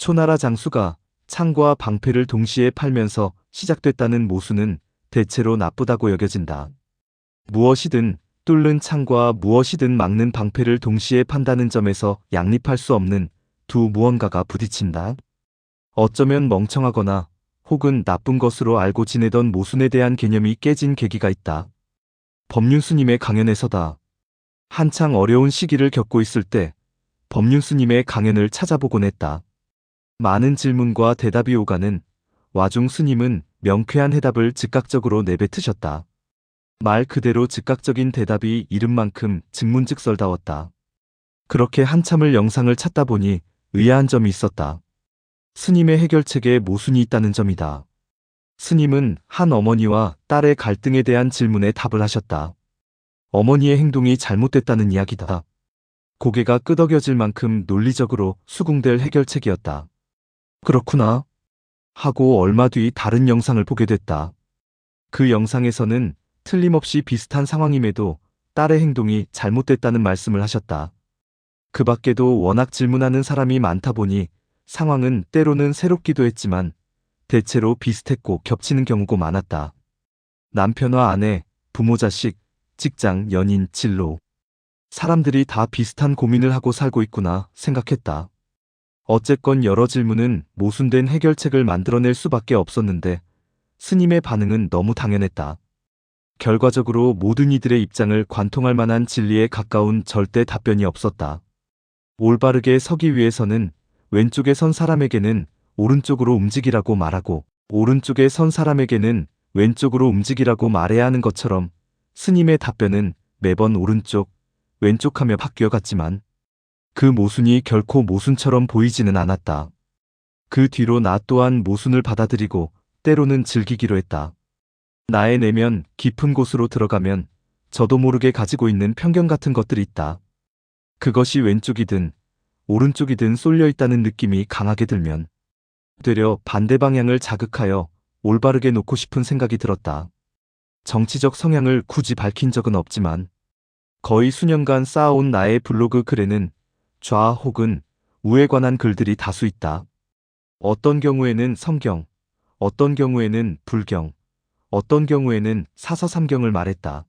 초나라 장수가 창과 방패를 동시에 팔면서 시작됐다는 모순은 대체로 나쁘다고 여겨진다. 무엇이든 뚫는 창과 무엇이든 막는 방패를 동시에 판다는 점에서 양립할 수 없는 두 무언가가 부딪힌다. 어쩌면 멍청하거나 혹은 나쁜 것으로 알고 지내던 모순에 대한 개념이 깨진 계기가 있다. 법륜스님의 강연에서다. 한창 어려운 시기를 겪고 있을 때 법륜스님의 강연을 찾아보곤 했다. 많은 질문과 대답이 오가는 와중 스님은 명쾌한 해답을 즉각적으로 내뱉으셨다. 말 그대로 즉각적인 대답이 이름만큼 즉문즉설다웠다. 그렇게 한참을 영상을 찾다 보니 의아한 점이 있었다. 스님의 해결책에 모순이 있다는 점이다. 스님은 한 어머니와 딸의 갈등에 대한 질문에 답을 하셨다. 어머니의 행동이 잘못됐다는 이야기다. 고개가 끄덕여질 만큼 논리적으로 수긍될 해결책이었다. 그렇구나 하고 얼마 뒤 다른 영상을 보게 됐다. 그 영상에서는 틀림없이 비슷한 상황임에도 딸의 행동이 잘못됐다는 말씀을 하셨다. 그 밖에도 워낙 질문하는 사람이 많다 보니 상황은 때로는 새롭기도 했지만 대체로 비슷했고 겹치는 경우가 많았다. 남편과 아내, 부모 자식, 직장, 연인, 진로. 사람들이 다 비슷한 고민을 하고 살고 있구나 생각했다. 어쨌건 여러 질문은 모순된 해결책을 만들어낼 수밖에 없었는데 스님의 반응은 너무 당연했다. 결과적으로 모든 이들의 입장을 관통할 만한 진리에 가까운 절대 답변이 없었다. 올바르게 서기 위해서는 왼쪽에 선 사람에게는 오른쪽으로 움직이라고 말하고 오른쪽에 선 사람에게는 왼쪽으로 움직이라고 말해야 하는 것처럼 스님의 답변은 매번 오른쪽, 왼쪽하며 바뀌어갔지만 그 모순이 결코 모순처럼 보이지는 않았다. 그 뒤로 나 또한 모순을 받아들이고 때로는 즐기기로 했다. 나의 내면 깊은 곳으로 들어가면 저도 모르게 가지고 있는 편견 같은 것들이 있다. 그것이 왼쪽이든 오른쪽이든 쏠려 있다는 느낌이 강하게 들면 되려 반대 방향을 자극하여 올바르게 놓고 싶은 생각이 들었다. 정치적 성향을 굳이 밝힌 적은 없지만 거의 수년간 쌓아온 나의 블로그 글에는 좌 혹은 우에 관한 글들이 다수 있다. 어떤 경우에는 성경, 어떤 경우에는 불경, 어떤 경우에는 사서삼경을 말했다.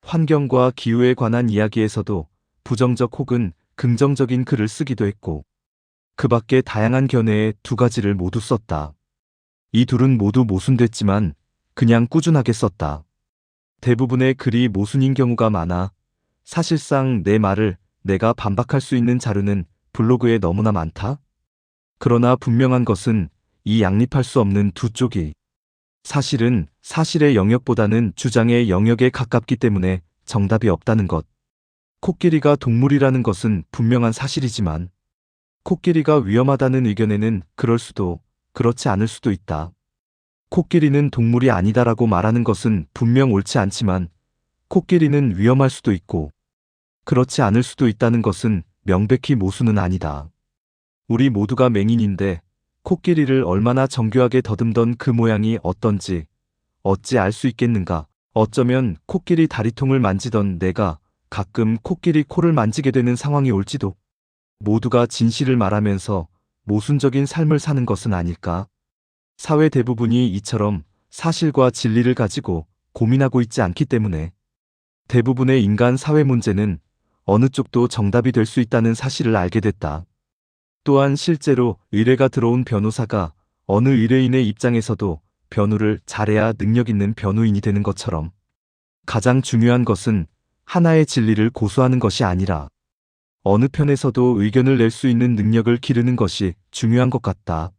환경과 기후에 관한 이야기에서도 부정적 혹은 긍정적인 글을 쓰기도 했고 그 밖에 다양한 견해의 두 가지를 모두 썼다. 이 둘은 모두 모순됐지만 그냥 꾸준하게 썼다. 대부분의 글이 모순인 경우가 많아 사실상 내 말을 내가 반박할 수 있는 자료는 블로그에 너무나 많다. 그러나 분명한 것은 이 양립할 수 없는 두 쪽이 사실은 사실의 영역보다는 주장의 영역에 가깝기 때문에 정답이 없다는 것. 코끼리가 동물이라는 것은 분명한 사실이지만 코끼리가 위험하다는 의견에는 그럴 수도 그렇지 않을 수도 있다. 코끼리는 동물이 아니다라고 말하는 것은 분명 옳지 않지만 코끼리는 위험할 수도 있고 그렇지 않을 수도 있다는 것은 명백히 모순은 아니다. 우리 모두가 맹인인데 코끼리를 얼마나 정교하게 더듬던 그 모양이 어떤지 어찌 알 수 있겠는가. 어쩌면 코끼리 다리통을 만지던 내가 가끔 코끼리 코를 만지게 되는 상황이 올지도. 모두가 진실을 말하면서 모순적인 삶을 사는 것은 아닐까? 사회 대부분이 이처럼 사실과 진리를 가지고 고민하고 있지 않기 때문에 대부분의 인간 사회 문제는 어느 쪽도 정답이 될 수 있다는 사실을 알게 됐다. 또한 실제로 의뢰가 들어온 변호사가 어느 의뢰인의 입장에서도 변호를 잘해야 능력 있는 변호인이 되는 것처럼 가장 중요한 것은 하나의 진리를 고수하는 것이 아니라 어느 편에서도 의견을 낼 수 있는 능력을 기르는 것이 중요한 것 같다.